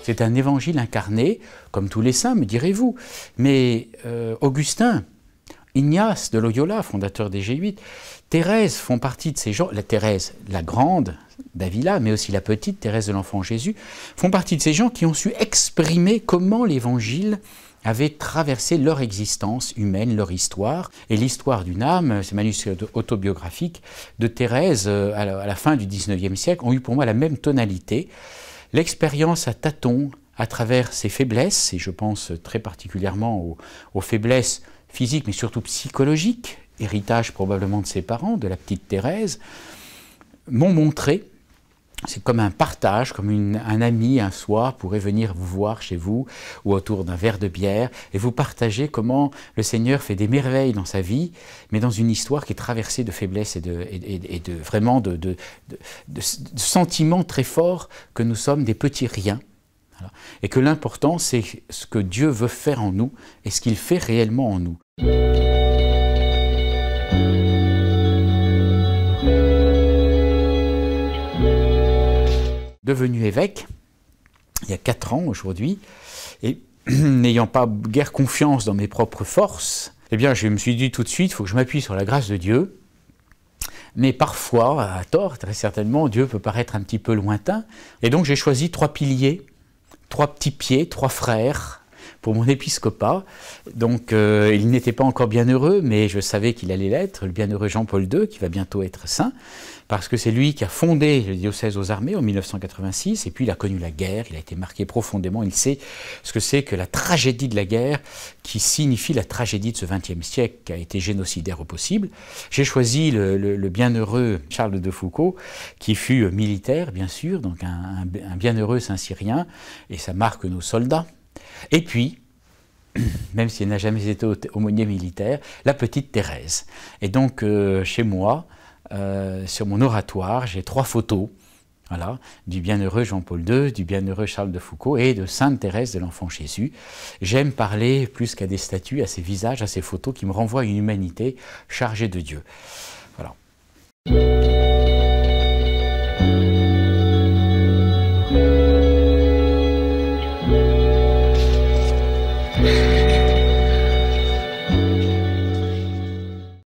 C'est un évangile incarné, comme tous les saints, me direz-vous. Mais Augustin, Ignace de Loyola, fondateur des Jésuites, Thérèse font partie de ces gens, la Thérèse, la grande d'Avila, mais aussi la petite Thérèse de l'Enfant Jésus, font partie de ces gens qui ont su exprimer comment l'évangile avait traversé leur existence humaine, leur histoire. Et l'histoire d'une âme, ces manuscrits autobiographiques de Thérèse à la fin du XIXe siècle ont eu pour moi la même tonalité. L'expérience à tâtons à travers ses faiblesses, et je pense très particulièrement aux faiblesses physiques, mais surtout psychologiques, héritage probablement de ses parents, de la petite Thérèse, m'ont montré, c'est comme un partage, comme un ami un soir pourrait venir vous voir chez vous ou autour d'un verre de bière et vous partager comment le Seigneur fait des merveilles dans sa vie, mais dans une histoire qui est traversée de faiblesses et vraiment de sentiments très forts que nous sommes des petits riens. Voilà. Et que l'important, c'est ce que Dieu veut faire en nous et ce qu'il fait réellement en nous. Devenu évêque, il y a 4 ans aujourd'hui, et n'ayant pas guère confiance dans mes propres forces, eh bien je me suis dit tout de suite, il faut que je m'appuie sur la grâce de Dieu. Mais parfois, à tort, très certainement, Dieu peut paraître un petit peu lointain. Et donc j'ai choisi 3 piliers, 3 petits pieds, 3 frères pour mon épiscopat. Donc il n'était pas encore bienheureux, mais je savais qu'il allait l'être, le bienheureux Jean-Paul II, qui va bientôt être saint, parce que c'est lui qui a fondé le diocèse aux armées en 1986, et puis il a connu la guerre, il a été marqué profondément, il sait ce que c'est que la tragédie de la guerre, qui signifie la tragédie de ce XXe siècle, qui a été génocidaire au possible. J'ai choisi le bienheureux Charles de Foucauld, qui fut militaire, bien sûr, donc un bienheureux Saint-Cyrien, et ça marque nos soldats. Et puis, même si elle n'a jamais été aumônier militaire, la petite Thérèse. Et donc, chez moi, sur mon oratoire, j'ai 3 photos, voilà, du bienheureux Jean-Paul II, du bienheureux Charles de Foucauld et de Sainte Thérèse de l'Enfant Jésus. J'aime parler plus qu'à des statues, à ces visages, à ces photos qui me renvoient à une humanité chargée de Dieu. Voilà.